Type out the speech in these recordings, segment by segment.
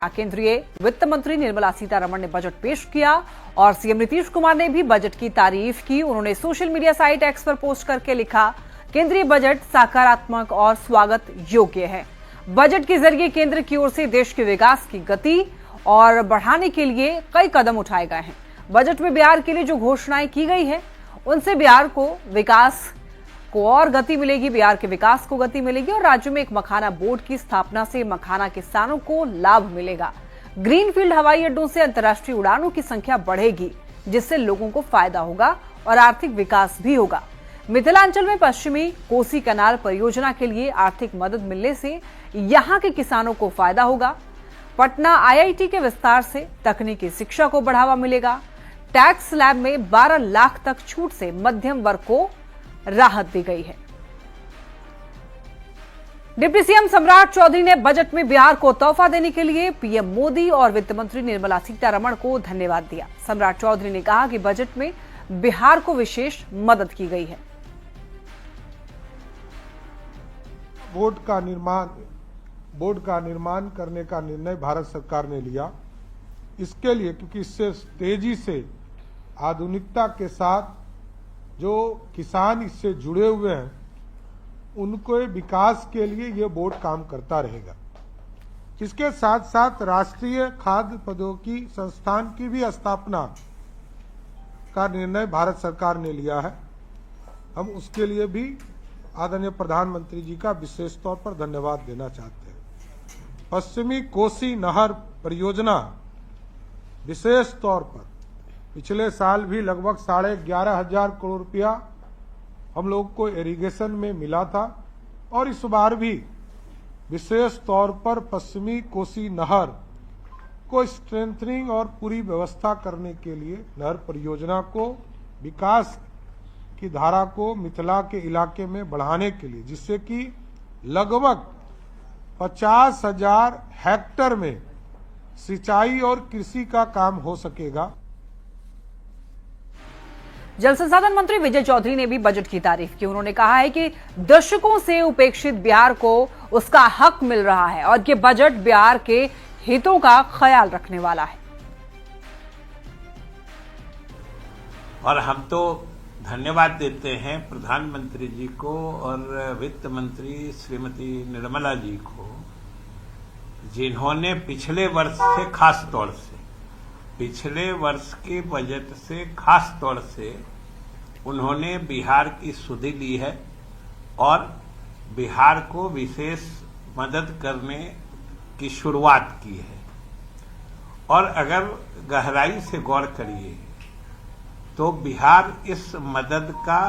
केंद्रीय वित्त मंत्री निर्मला सीतारमण ने बजट पेश किया और सीएम नीतीश कुमार ने भी बजट की तारीफ की। उन्होंने सोशल मीडिया साइट एक्स पर पोस्ट करके लिखा, केंद्रीय बजट सकारात्मक और स्वागत योग्य है। बजट के जरिए केंद्र की ओर से देश के विकास की गति और बढ़ाने के लिए कई कदम उठाए गए हैं। बजट में बिहार के लिए जो घोषणाएं की गई है उनसे बिहार को विकास को और गति मिलेगी, बिहार के विकास को गति मिलेगी और राज्य में एक मखाना बोर्ड की स्थापना से मखाना किसानों को लाभ मिलेगा। ग्रीनफील्ड हवाई अड्डों से अंतर्राष्ट्रीय उड़ानों की संख्या बढ़ेगी, जिससे लोगों को फायदा होगा और आर्थिक विकास भी होगा। मिथिलांचल में पश्चिमी कोसी कैनाल परियोजना के लिए आर्थिक मदद मिलने से यहां के किसानों को फायदा होगा। पटना आईआईटी के विस्तार से तकनीकी शिक्षा को बढ़ावा मिलेगा। टैक्स स्लैब में 12 लाख तक छूट से मध्यम वर्ग को राहत दी गई है। डिप्टी सीएम सम्राट चौधरी ने बजट में बिहार को तोहफा देने के लिए पीएम मोदी और वित्त मंत्री निर्मला सीतारमण को धन्यवाद दिया। सम्राट चौधरी ने कहा कि बजट में बिहार को विशेष मदद की गई है। बोर्ड का निर्माण करने का निर्णय भारत सरकार ने लिया, इसके लिए क्योंकि इससे तेजी से आधुनिकता के साथ जो किसान इससे जुड़े हुए हैं उनको विकास के लिए ये बोर्ड काम करता रहेगा। इसके साथ साथ राष्ट्रीय खाद्य प्रौद्योगिकी संस्थान की भी स्थापना का निर्णय भारत सरकार ने लिया है। हम उसके लिए भी आदरणीय प्रधानमंत्री जी का विशेष तौर पर धन्यवाद देना चाहते हैं। पश्चिमी कोसी नहर परियोजना विशेष तौर पर पिछले साल भी लगभग 11,500 करोड़ रुपया हम लोग को इरिगेशन में मिला था और इस बार भी विशेष तौर पर पश्चिमी कोसी नहर को स्ट्रेंथनिंग और पूरी व्यवस्था करने के लिए नहर परियोजना को विकास की धारा को मिथिला के इलाके में बढ़ाने के लिए, जिससे कि लगभग 50,000 हेक्टेयर में सिंचाई और कृषि का काम हो सकेगा। जल संसाधन मंत्री विजय चौधरी ने भी बजट की तारीफ की। उन्होंने कहा है कि दशकों से उपेक्षित बिहार को उसका हक मिल रहा है और ये बजट बिहार के हितों का ख्याल रखने वाला है। और हम तो धन्यवाद देते हैं प्रधानमंत्री जी को और वित्त मंत्री श्रीमती निर्मला जी को, जिन्होंने पिछले वर्ष से खास तौर से पिछले वर्ष के बजट से खास तौर से उन्होंने बिहार की सुधि ली है और बिहार को विशेष मदद करने की शुरुआत की है। और अगर गहराई से गौर करिए तो बिहार इस मदद का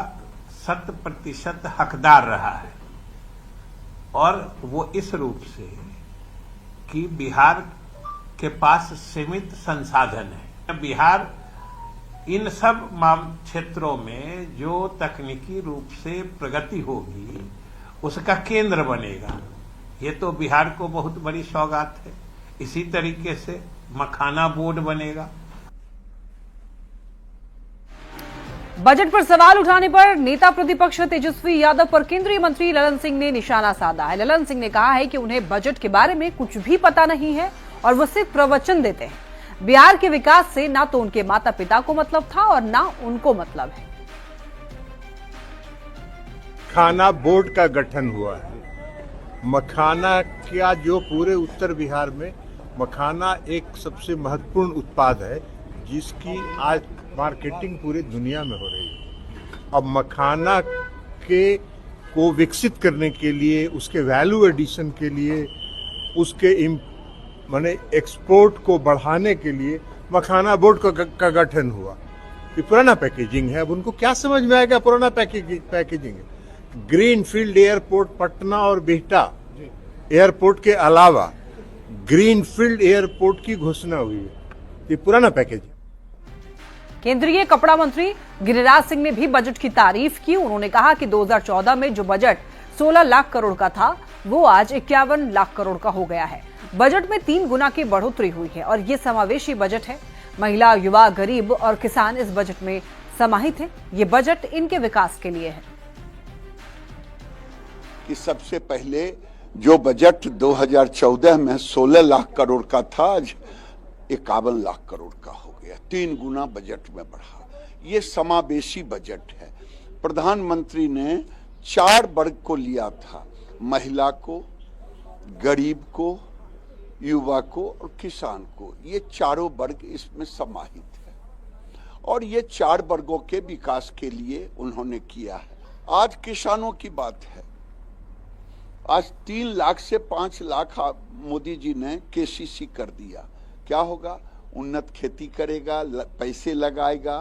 100% हकदार रहा है और वो इस रूप से कि बिहार के पास सीमित संसाधन है। बिहार इन सब क्षेत्रों में जो तकनीकी रूप से प्रगति होगी उसका केंद्र बनेगा। ये तो बिहार को बहुत बड़ी सौगात है। इसी तरीके से मखाना बोर्ड बनेगा। बजट पर सवाल उठाने पर नेता प्रतिपक्ष तेजस्वी यादव पर केंद्रीय मंत्री ललन सिंह ने निशाना साधा है। ललन सिंह ने कहा है कि उन्हें बजट के बारे में कुछ भी पता नहीं है और वो सिर्फ प्रवचन देते हैं। बिहार के विकास से ना तो उनके माता पिता को मतलब था और ना उनको मतलब है। मखाना बोर्ड का गठन हुआ है। मखाना का जो पूरे उत्तर बिहार में मखाना एक सबसे महत्वपूर्ण उत्पाद है, जिसकी आज मार्केटिंग पूरी दुनिया में हो रही है। अब मखाना के को विकसित करने के लिए, उसके वैल्यू एडिशन के लिए, उसके माने एक्सपोर्ट को बढ़ाने के लिए मखाना बोर्ड का गठन हुआ। ये पुराना पैकेजिंग है। अब उनको क्या समझ में आएगा पुराना पैकेजिंग है। ग्रीनफील्ड एयरपोर्ट पटना और बिहटा एयरपोर्ट के अलावा ग्रीनफील्ड एयरपोर्ट की घोषणा हुई है। ये पुराना पैकेजिंग। केंद्रीय कपड़ा मंत्री गिरिराज सिंह ने भी बजट की तारीफ की। उन्होंने कहा कि 2014 में जो बजट 16 लाख करोड़ का था वो आज 51 लाख करोड़ का हो गया है। बजट में 3 गुना की बढ़ोतरी हुई है और ये समावेशी बजट है। महिला, युवा, गरीब और किसान इस बजट में समाहित हैं। ये बजट इनके विकास के लिए है। कि सबसे पहले जो बजट 2014 में 16 लाख करोड़ का था, आज 51 लाख करोड़ का हो गया, 3 गुना बजट में बढ़ा। ये समावेशी बजट है। प्रधानमंत्री ने 4 वर्ग को लिया था, महिला को, गरीब को, युवा को और किसान को। ये चारों वर्ग इसमें समाहित है और ये 4 वर्गों के विकास के लिए उन्होंने किया है। आज किसानों की बात है। आज 3 लाख से 5 लाख मोदी जी ने केसीसी कर दिया। क्या होगा? उन्नत खेती करेगा, पैसे लगाएगा।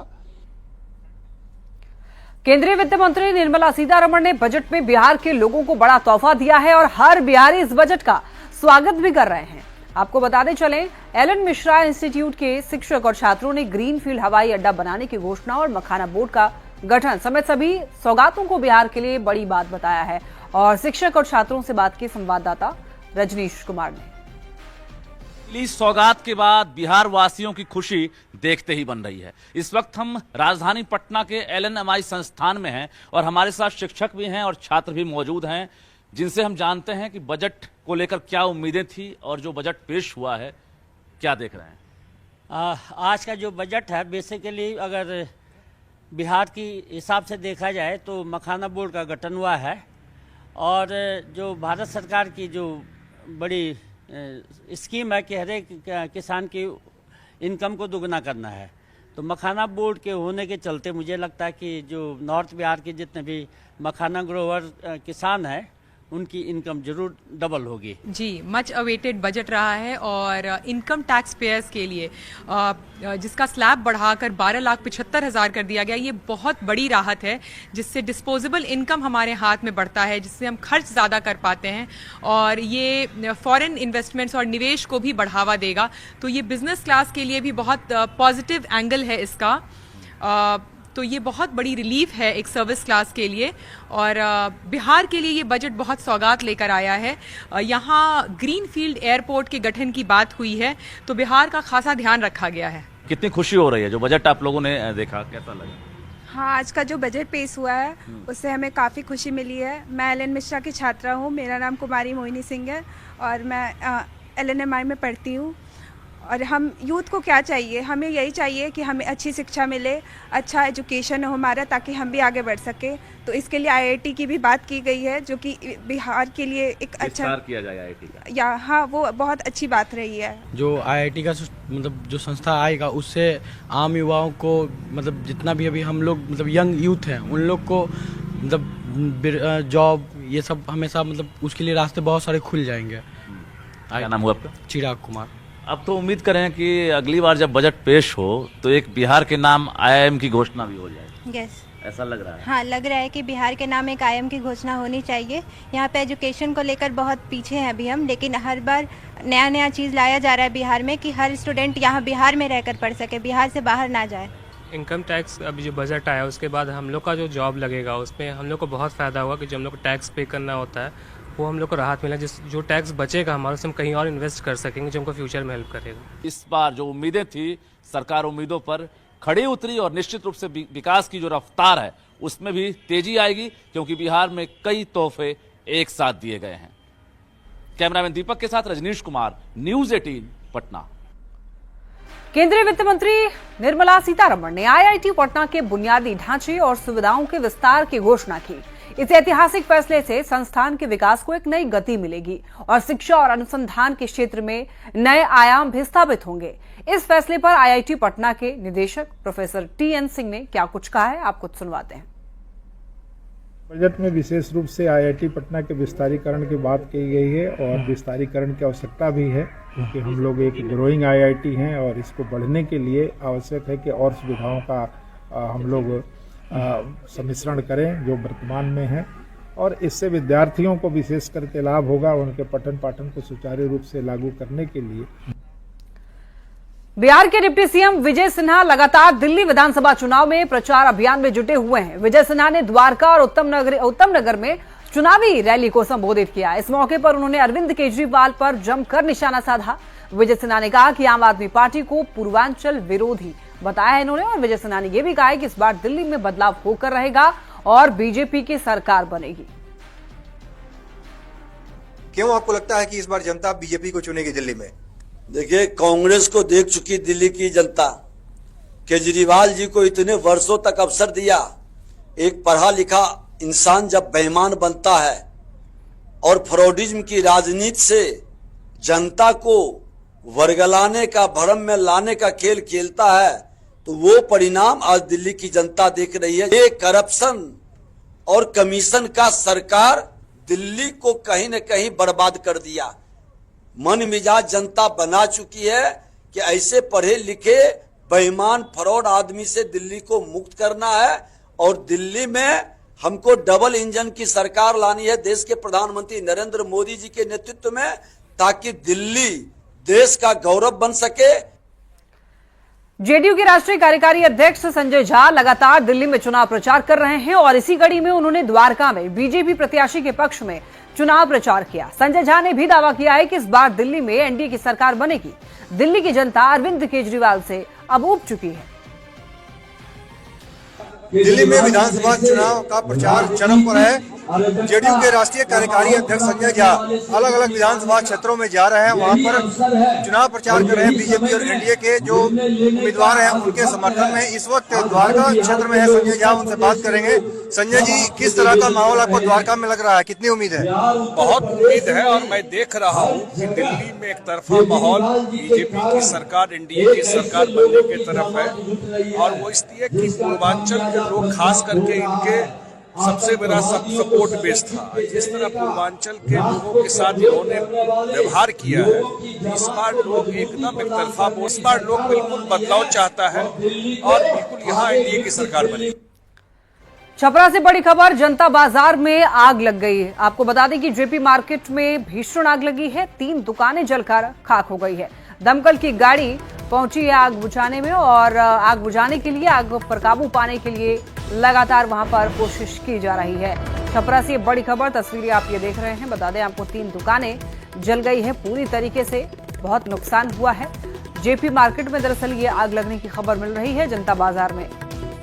केंद्रीय वित्त मंत्री निर्मला सीतारमण ने बजट में बिहार के लोगों को बड़ा तोहफा दिया है और हर बिहारी इस बजट का स्वागत भी कर रहे हैं। आपको बताते चलें, एलन मिश्रा इंस्टीट्यूट के शिक्षक और छात्रों ने ग्रीनफील्ड हवाई अड्डा बनाने की घोषणा और मखाना बोर्ड का गठन समेत सभी सौगातों को बिहार के लिए बड़ी बात बताया है। और शिक्षक और छात्रों से बात की संवाददाता रजनीश कुमार ने। इस सौगात के बाद बिहार वासियों की खुशी देखते ही बन रही है। इस वक्त हम राजधानी पटना के LNMI संस्थान में हैं और हमारे साथ शिक्षक भी हैं और छात्र भी मौजूद हैं, जिनसे हम जानते हैं कि बजट को लेकर क्या उम्मीदें थी और जो बजट पेश हुआ है क्या देख रहे हैं। आज का जो बजट है, बेसिकली अगर बिहार की हिसाब से देखा जाए तो मखाना बोर्ड का गठन हुआ है और जो भारत सरकार की जो बड़ी स्कीम है कि हर एक किसान की इनकम को दुगना करना है, तो मखाना बोर्ड के होने के चलते मुझे लगता है कि जो नॉर्थ बिहार के जितने भी मखाना ग्रोवर किसान हैं उनकी इनकम जरूर डबल होगी। जी, मच अवेटेड बजट रहा है और इनकम टैक्स पेयर्स के लिए जिसका स्लैब बढ़ाकर 12,75,000 कर दिया गया, ये बहुत बड़ी राहत है, जिससे डिस्पोजेबल इनकम हमारे हाथ में बढ़ता है, जिससे हम खर्च ज़्यादा कर पाते हैं और ये फॉरेन इन्वेस्टमेंट्स और निवेश को भी बढ़ावा देगा। तो ये बिजनेस क्लास के लिए भी बहुत पॉजिटिव एंगल है इसका। तो ये बहुत बड़ी रिलीफ है एक सर्विस क्लास के लिए और बिहार के लिए ये बजट बहुत सौगात लेकर आया है। यहाँ ग्रीनफील्ड एयरपोर्ट के गठन की बात हुई है, तो बिहार का खासा ध्यान रखा गया है। कितनी खुशी हो रही है जो बजट आप लोगों ने देखा, कैसा लगा? हाँ, आज का जो बजट पेश हुआ है उससे हमें काफ़ी खुशी मिली है। मैं एलन मिश्रा की छात्रा हूँ, मेरा नाम कुमारी मोहिनी सिंह है और मैं LNMI में पढ़ती हूँ। और हम यूथ को क्या चाहिए? हमें यही चाहिए कि हमें अच्छी शिक्षा मिले, अच्छा एजुकेशन हो हमारा, ताकि हम भी आगे बढ़ सके। तो इसके लिए IIT की भी बात की गई है, जो कि बिहार के लिए एक अच्छा किया जाएगा IIT का। या हाँ, वो बहुत अच्छी बात रही है। जो IIT का मतलब जो संस्था आएगा, उससे आम युवाओं को, मतलब जितना भी अभी हम लोग मतलब यंग यूथ हैं, उन लोग को मतलब जॉब ये सब हमेशा मतलब उसके लिए रास्ते बहुत सारे खुल जाएंगे। क्या नाम हुआ आपका? चिराग कुमार। अब तो उम्मीद करें कि अगली बार जब बजट पेश हो तो एक बिहार के नाम IIM की घोषणा भी हो जाए। यस, ऐसा लग रहा है। हाँ, लग रहा है कि बिहार के नाम एक IIM की घोषणा होनी चाहिए। यहाँ पे एजुकेशन को लेकर बहुत पीछे हैं अभी हम, लेकिन हर बार नया नया चीज़ लाया जा रहा है बिहार में कि हर स्टूडेंट यहाँ बिहार में रहकर पढ़ सके, बिहार से बाहर ना जाए। इनकम टैक्स अभी जो बजट आया उसके बाद हम लोग का जो जॉब लगेगा उसमें हम लोग को बहुत फ़ायदा होगा कि जो हम लोग को टैक्स पे करना होता है वो हम लोग को राहत मिला। जो टैक्स बचेगा हमारे से हम कहीं और इन्वेस्ट कर सकेंगे, जो हमको फ्यूचर में हेल्प करेगा। इस बार जो उम्मीदें थी, सरकार उम्मीदों पर खड़ी उतरी और निश्चित रूप से विकास की जो रफ्तार है उसमें भी तेजी आएगी, क्योंकि बिहार में कई तोहफे एक साथ दिए गए हैं। कैमरामैन दीपक के साथ रजनीश कुमार, न्यूज़ 18 पटना। केंद्रीय वित्त मंत्री निर्मला सीतारमण ने IIT पटना के बुनियादी ढांचे और सुविधाओं के विस्तार की घोषणा की। इस ऐतिहासिक फैसले से संस्थान के विकास को एक नई गति मिलेगी और शिक्षा और अनुसंधान के क्षेत्र में नए आयाम भी स्थापित होंगे। इस फैसले पर IIT पटना के निदेशक प्रोफेसर TN सिंह ने क्या कुछ कहा है, आपको सुनवाते हैं। बजट में विशेष रूप से IIT पटना के विस्तारीकरण की बात की गई है और विस्तारीकरण की आवश्यकता भी है, क्योंकि हम लोग एक ग्रोइंग IIT हैं और इसको बढ़ने के लिए आवश्यक है कि और सुविधाओं का हम लोग सम्मिश्रण करें जो वर्तमान में है, और इससे विद्यार्थियों को विशेष करके लाभ होगा उनके पठन पाठन को सुचारू रूप से लागू करने के लिए। बिहार के डिप्टी सीएम विजय सिन्हा लगातार दिल्ली विधानसभा चुनाव में प्रचार अभियान में जुटे हुए हैं। विजय सिन्हा ने द्वारका और उत्तम नगर में चुनावी रैली को संबोधित किया। इस मौके पर उन्होंने अरविंद केजरीवाल पर जमकर निशाना साधा। विजय सिन्हा ने कहा कि आम आदमी पार्टी को पूर्वांचल विरोधी बताया है इन्होंने, और विजय सिन्हा ने यह भी कहा है कि इस बार दिल्ली में बदलाव होकर रहेगा और बीजेपी की सरकार बनेगी। क्यों आपको लगता है कि इस बार जनता बीजेपी को चुनेगी दिल्ली में? देखिए, कांग्रेस को देख चुकी दिल्ली की जनता। केजरीवाल जी को इतने वर्षों तक अवसर दिया। एक पढ़ा लिखा इंसान जब बेईमान बनता है और फ्रॉडिज्म की राजनीति से जनता को वर्गलाने का, भ्रम में लाने का खेल खेलता है, तो वो परिणाम आज दिल्ली की जनता देख रही है। ये करप्शन और कमीशन का सरकार दिल्ली को कहीं न कहीं बर्बाद कर दिया। मन मिजाज जनता बना चुकी है कि ऐसे पढ़े लिखे बेईमान फ्रॉड आदमी से दिल्ली को मुक्त करना है और दिल्ली में हमको डबल इंजन की सरकार लानी है देश के प्रधानमंत्री नरेंद्र मोदी जी के नेतृत्व में, ताकि दिल्ली देश का गौरव बन सके। जेडीयू के राष्ट्रीय कार्यकारी अध्यक्ष संजय झा लगातार दिल्ली में चुनाव प्रचार कर रहे हैं और इसी कड़ी में उन्होंने द्वारका में बीजेपी प्रत्याशी के पक्ष में चुनाव प्रचार किया। संजय झा ने भी दावा किया है कि इस बार दिल्ली में एनडीए की सरकार बनेगी। दिल्ली की जनता अरविंद केजरीवाल से अब ऊब चुकी है। दिल्ली में विधानसभा चुनाव का प्रचार चरम पर है। जेडीयू के राष्ट्रीय कार्यकारी अध्यक्ष संजय झा अलग अलग विधानसभा क्षेत्रों में जा रहे हैं, वहां पर चुनाव प्रचार कर रहे हैं। बीजेपी और एनडीए के जो उम्मीदवार हैं उनके समर्थन में इस वक्त द्वारका क्षेत्र में है संजय झा, उनसे बात करेंगे। संजय जी, किस तरह का माहौल आपको द्वारका में लग रहा है? कितनी उम्मीद है? बहुत उम्मीद है और मैं देख रहा हूँ कि दिल्ली में एक तरफा माहौल बीजेपी की सरकार, एनडीए की सरकार बनने की तरफ है और वो इसलिए कि पूर्वांचल के लोग खास करके इनके सबसे बड़ा सपोर्ट बेस था। जिस तरह पूर्वांचल के लोगों के साथ इन्होंने व्यवहार किया है, इस बार लोग एकदम एक तरफा, इस बार लोग बिल्कुल बदलाव चाहता है और बिल्कुल यहाँ एनडीए की सरकार बनेगी। छपरा से बड़ी खबर, जनता बाजार में आग लग गई। आपको बता दें कि जेपी मार्केट में भीषण आग लगी है। 3 दुकानें जलकर खाक हो गई है। दमकल की गाड़ी पहुंची है आग बुझाने में और आग बुझाने के लिए, आग पर काबू पाने के लिए लगातार वहां पर कोशिश की जा रही है। छपरा से बड़ी खबर, तस्वीरें आप ये देख रहे हैं। बता दें आपको 3 दुकानें जल गई है पूरी तरीके से, बहुत नुकसान हुआ है। जेपी मार्केट में दरअसल ये आग लगने की खबर मिल रही है जनता बाजार में।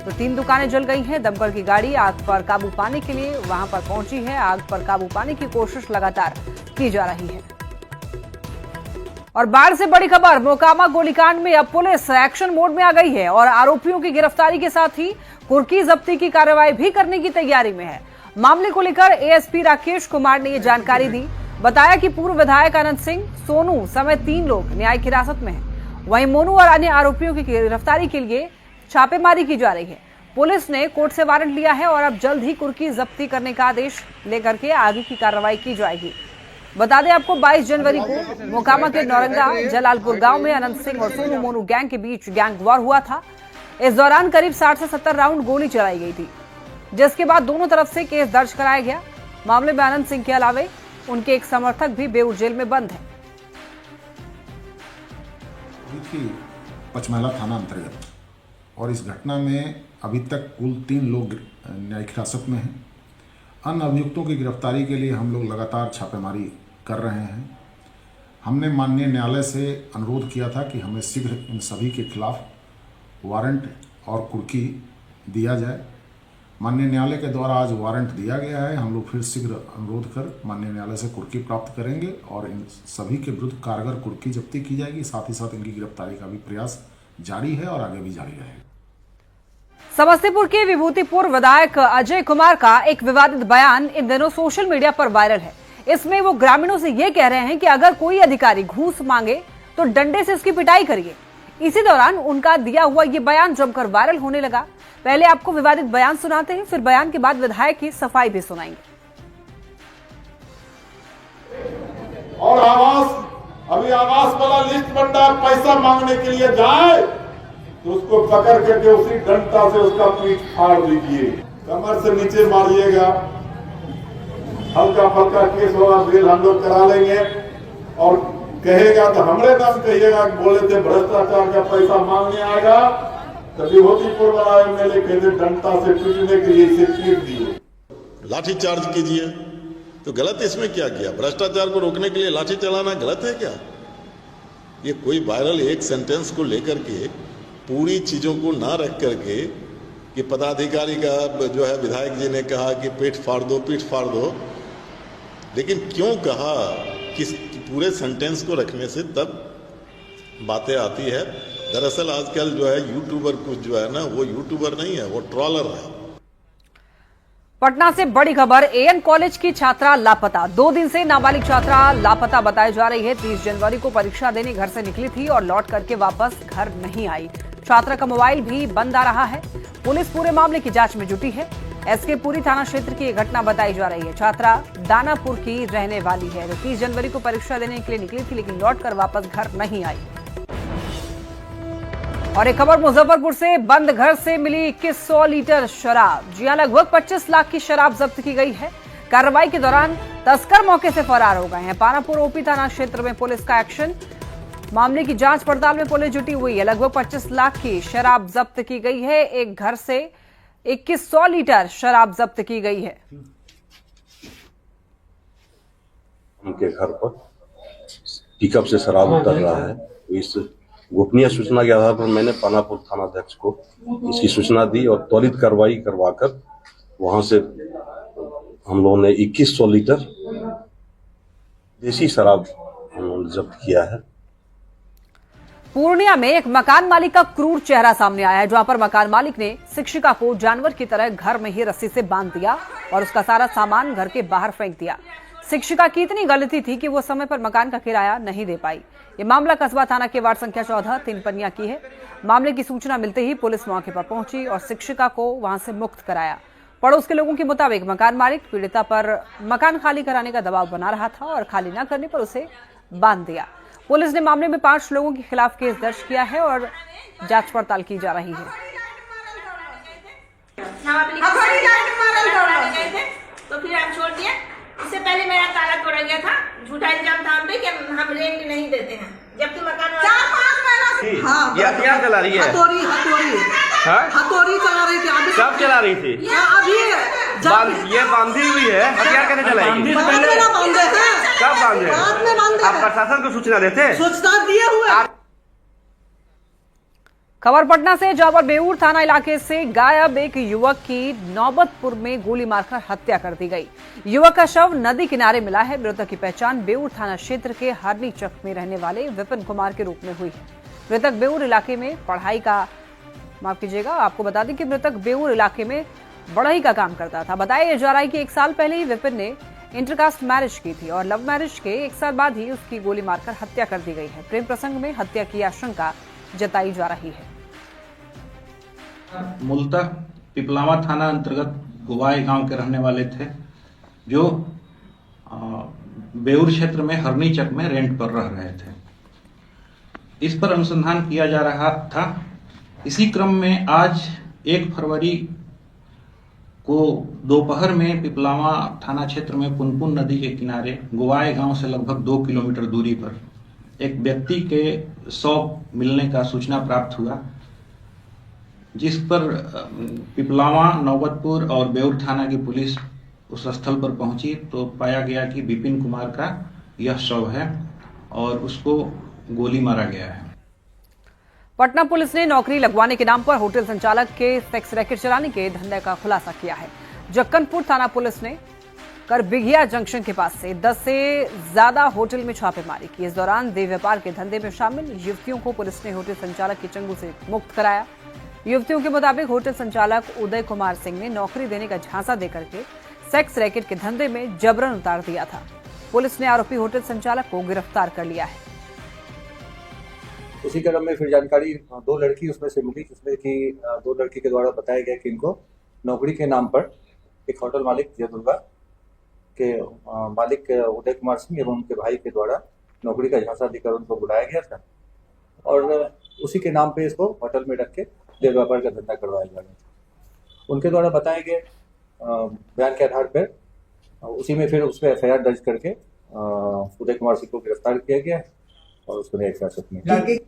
तो 3 दुकानें जल गई हैं। दमकल की गाड़ी आग पर काबू पाने के लिए वहां पर पहुंची है। आग पर काबू पाने की कोशिश लगातार की जा रही है। और बाढ़ से बड़ी खबर, मोकामा गोलीकांड में अब पुलिस एक्शन मोड में आ गई है और आरोपियों की गिरफ्तारी के साथ ही कुर्की जब्ती की कार्रवाई भी करने की तैयारी में है। मामले को लेकर एएसपी राकेश कुमार ने ये जानकारी दी। बताया कि पूर्व विधायक अनंत सिंह, सोनू समेत 3 लोग न्यायिक हिरासत में हैं। वहीं मोनू और अन्य आरोपियों की गिरफ्तारी के लिए छापेमारी की जा रही है। पुलिस ने कोर्ट से वारंट लिया है और अब जल्द ही कुर्की जब्ती करने का आदेश लेकर के आगे की कार्रवाई की जाएगी। बता दें आपको 22 जनवरी को मोकामा के नौरंगा जलालपुर गांव में अनंत सिंह और सोनू मोनू गैंग के बीच गैंग वॉर हुआ था। इस दौरान करीब 60 से 70 राउंड गोली चलाई गई थी, जिसके बाद दोनों तरफ से केस दर्ज कराया गया। मामले में अनंत सिंह के अलावे उनके एक समर्थक भी बेऊर जेल में बंद है। पचमैला थाना अंतर्गत, और इस घटना में अभी तक कुल 3 लोग न्यायिक हिरासत में हैं। अन्य अभियुक्तों की गिरफ्तारी के लिए हम लोग लगातार छापेमारी कर रहे हैं। हमने माननीय न्यायालय से अनुरोध किया था कि हमें शीघ्र इन सभी के खिलाफ वारंट और कुर्की दिया जाए। माननीय न्यायालय के द्वारा आज वारंट दिया गया है। हम लोग फिर शीघ्र अनुरोध कर माननीय न्यायालय से कुर्की प्राप्त करेंगे और इन सभी के विरुद्ध कारगर कुर्की जब्ती की जाएगी। साथ ही साथ इनकी गिरफ्तारी का भी प्रयास जारी है और आगे भी जारी रहेगा। समस्तीपुर के विभूतिपुर विधायक अजय कुमार का एक विवादित बयान इन दिनों सोशल मीडिया पर वायरल है। इसमें वो ग्रामीणों से ये कह रहे हैं कि अगर कोई अधिकारी घूस मांगे तो डंडे से उसकी पिटाई करिए। इसी दौरान उनका दिया हुआ ये बयान जमकर वायरल होने लगा। पहले आपको विवादित बयान सुनाते हैं, फिर बयान के बाद विधायक की सफाई भी सुनाएंगे। और अभी आवास वाला लिस्ट बनता है, पैसा मांगने के लिए जाए तो उसको पकड़ करके उसी डंडा से उसका पीठ फाड़ दीजिए, कमर से नीचे मारिएगा। हल्का फल्का केस होगा, बिल हम लोग करा लेंगे और कहेगा तो हमरे नाम कहिएगा, बोले थे भ्रष्टाचार का पैसा मांगने आएगा तो विभूतिपुर वाला एमएलए कहते डंडा से पीटने के लिए इसे पीट दिए, लाठी चार्ज कीजिए। तो गलत इसमें क्या किया? भ्रष्टाचार को रोकने के लिए लाठी चलाना गलत है क्या? ये कोई वायरल एक सेंटेंस को लेकर के पूरी चीजों को ना रख करके कि पदाधिकारी का जो है विधायक जी ने कहा कि पीठ फाड़ दो, लेकिन क्यों कहा किस पूरे सेंटेंस को रखने से तब बातें आती है। दरअसल आजकल जो है यूट्यूबर कुछ जो है ना, वो यूट्यूबर नहीं है, वो ट्रॉलर है। पटना से बड़ी खबर, एएन कॉलेज की छात्रा लापता। 2 दिन से नाबालिग छात्रा लापता बताई जा रही है। 30 जनवरी को परीक्षा देने घर से निकली थी और लौट करके वापस घर नहीं आई। छात्रा का मोबाइल भी बंद आ रहा है। पुलिस पूरे मामले की जांच में जुटी है। एसके पुरी थाना क्षेत्र की यह घटना बताई जा रही है। छात्रा दानापुर की रहने वाली है, जो 30 जनवरी को परीक्षा देने के लिए निकली थी, लेकिन लौटकर वापस घर नहीं आई। और एक खबर मुजफ्फरपुर से, बंद घर से मिली 2100 लीटर शराब। जी हां, लगभग 25 लाख की शराब जब्त की गई है। कार्रवाई के दौरान तस्कर मौके से फरार हो गए हैं। पानापुर ओपी थाना क्षेत्र में पुलिस का एक्शन। मामले की जांच पड़ताल में पुलिस जुटी हुई है। लगभग 25 लाख की शराब जब्त की गई है। एक घर से 2100 लीटर शराब जब्त की गई है। उनके घर पर पिकअप से शराब उतर रहा है। इस गोपनीय सूचना के आधार पर मैंने पानापुर थानाध्यक्ष को इसकी सूचना दी और त्वरित कार्रवाई करवाकर वहां से हम लोगों ने 2100 लीटर देसी शराब हम लोगों ने जब्त किया है। पूर्णिया में एक मकान मालिक का क्रूर चेहरा सामने आया है, जहां पर मकान मालिक ने शिक्षिका को जानवर की तरह घर में ही रस्सी से बांध दिया और उसका सारा सामान घर के बाहर फेंक दिया। शिक्षिका की इतनी गलती थी कि वो समय पर मकान का किराया नहीं दे पाई। ये मामला कस्बा थाना के वार्ड संख्या 14 तिनपनिया की है। मामले की सूचना मिलते ही पुलिस मौके पर पहुंची और शिक्षिका को वहां से मुक्त कराया। पड़ोस के लोगों के मुताबिक मकान मालिक पीड़िता पर मकान खाली कराने का दबाव बना रहा था और खाली न करने पर उसे बांध दिया। पुलिस ने मामले में 5 लोगों के खिलाफ केस दर्ज किया है और जांच पड़ताल की जा रही है। तो फिर हम छोड़ दिए। इससे पहले मेरा ताला तोड़ा गया था। झूठा इल्जाम था हम पे कि हम रेंट नहीं देते हैं, जबकि मकान 4-5 महीना। हाँ, ये हथियार चला रही है। हथौड़ी चला रही थी। कब चला रही थी? अभी ये बांधी हुई है, हथियार कैसे चलाएगी? कब बांधे? आप प्रशासन को सूचना देते? सूचना दिए हुए। खबर पटना से, जहां पर बेऊर थाना इलाके से गायब एक युवक की नौबतपुर में गोली मारकर हत्या कर दी गई। युवक का शव नदी किनारे मिला है। मृतक की पहचान बेऊर थाना क्षेत्र के हरनी चक में रहने वाले विपिन कुमार के रूप में हुई है। मृतक बेऊर इलाके में पढ़ाई का आपको बता दें कि मृतक बेऊर इलाके में बढ़ई का काम करता था। बताया जा रहा है कि 1 साल पहले ही विपिन ने इंटरकास्ट मैरिज की थी और लव मैरिज के 1 साल बाद ही उसकी गोली मारकर हत्या कर दी गई है। प्रेम प्रसंग में हत्या की आशंका जताई जा रही है। मूलतः पिपलावा थाना अंतर्गत गुवाई गांव के रहने वाले थे, जो बेऊर क्षेत्र में हरनी चक में रेंट पर रह रहे थे। इस पर अनुसंधान किया जा रहा था। इसी क्रम में आज 1 फरवरी को दोपहर में पिपलावा थाना क्षेत्र में पुनपुन नदी के किनारे गुवाई गांव से लगभग 2 किलोमीटर दूरी पर एक व्यक्ति के शव मिलने का सूचना प्राप्त हुआ, जिस पर पिपलावा, नौबतपुर और बेऊर थाना की पुलिस उस स्थल पर पहुंची तो पाया गया कि विपिन कुमार का यह शव है और उसको गोली मारा गया है। पटना पुलिस ने नौकरी लगवाने के नाम पर होटल संचालक के सेक्स रैकेट चलाने के धंधे का खुलासा किया है। जक्कनपुर थाना पुलिस ने करबिघिया जंक्शन के पास से 10 से ज्यादा होटल में छापेमारी की। इस दौरान देह व्यापार के धंधे में शामिल युवतियों को पुलिस ने होटल संचालक के चंगुल से मुक्त कराया। युवतियों के मुताबिक होटल संचालक उदय कुमार सिंह ने नौकरी देने का झांसा देकर के सेक्स रैकेट के धंधे में जबरन उतार दिया था। पुलिस ने आरोपी होटल संचालक को गिरफ्तार कर लिया है। उसी क्रम में फिर जानकारी 2 लड़की उसमें से मिली, जिसमें कि 2 लड़की के द्वारा बताया गया कि इनको नौकरी के नाम पर एक होटल मालिक जय दुर्गा के मालिक उदय कुमार सिंह एवं उनके भाई के द्वारा नौकरी का झांसा देकर उनको बुलाया गया था और उसी के नाम पे इसको होटल में रख के देह व्यापार का धंधा करवाया जा रहा था। उनके द्वारा बताए गए बयान के आधार पर उसी में फिर उस पर FIR दर्ज करके उदय कुमार सिंह को गिरफ्तार किया गया है और उसको न्यायिक हिरासत में।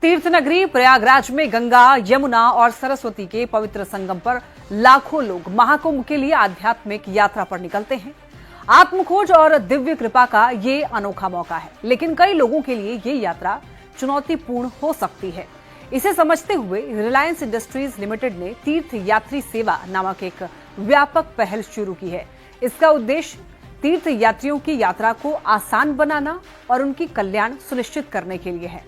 तीर्थ नगरी प्रयागराज में गंगा, यमुना और सरस्वती के पवित्र संगम पर लाखों लोग महाकुंभ के लिए आध्यात्मिक यात्रा पर निकलते हैं। आत्मखोज और दिव्य कृपा का ये अनोखा मौका है, लेकिन कई लोगों के लिए ये यात्रा चुनौतीपूर्ण हो सकती है। इसे समझते हुए रिलायंस इंडस्ट्रीज लिमिटेड ने तीर्थ यात्री सेवा नामक एक व्यापक पहल शुरू की है। इसका उद्देश्य तीर्थ यात्रियों की यात्रा को आसान बनाना और उनकी कल्याण सुनिश्चित करने के लिए है।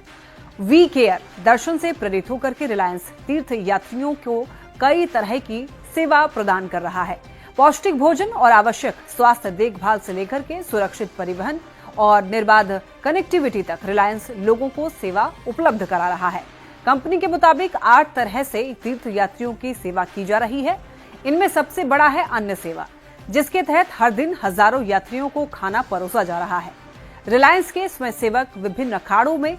वी केयर दर्शन से प्रेरित होकर के रिलायंस तीर्थ यात्रियों को कई तरह की सेवा प्रदान कर रहा है। पौष्टिक भोजन और आवश्यक स्वास्थ्य देखभाल से लेकर के सुरक्षित परिवहन और निर्बाध कनेक्टिविटी तक रिलायंस लोगों को सेवा उपलब्ध करा रहा है। कंपनी के मुताबिक 8 तरह से तीर्थ यात्रियों की सेवा की जा रही है। इनमें सबसे बड़ा है अन्न सेवा, जिसके तहत हर दिन हजारों यात्रियों को खाना परोसा जा रहा है। रिलायंस के स्वयंसेवक विभिन्न अखाड़ों में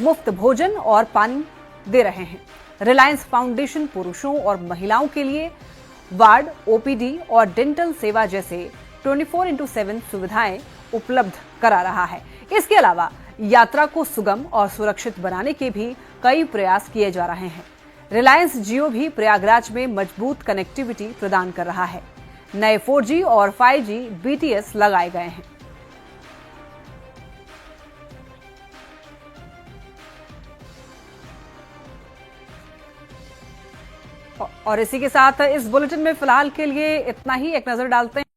मुफ्त भोजन और पानी दे रहे हैं। रिलायंस फाउंडेशन पुरुषों और महिलाओं के लिए वार्ड, ओपीडी और डेंटल सेवा जैसे 24/7 सुविधाएं उपलब्ध करा रहा है। इसके अलावा यात्रा को सुगम और सुरक्षित बनाने के भी कई प्रयास किए जा रहे हैं। रिलायंस जियो भी प्रयागराज में मजबूत कनेक्टिविटी प्रदान कर रहा है। नए 4G और 5G BTS लगाए गए हैं। और इसी के साथ इस बुलेटिन में फिलहाल के लिए इतना ही। एक नजर डालते हैं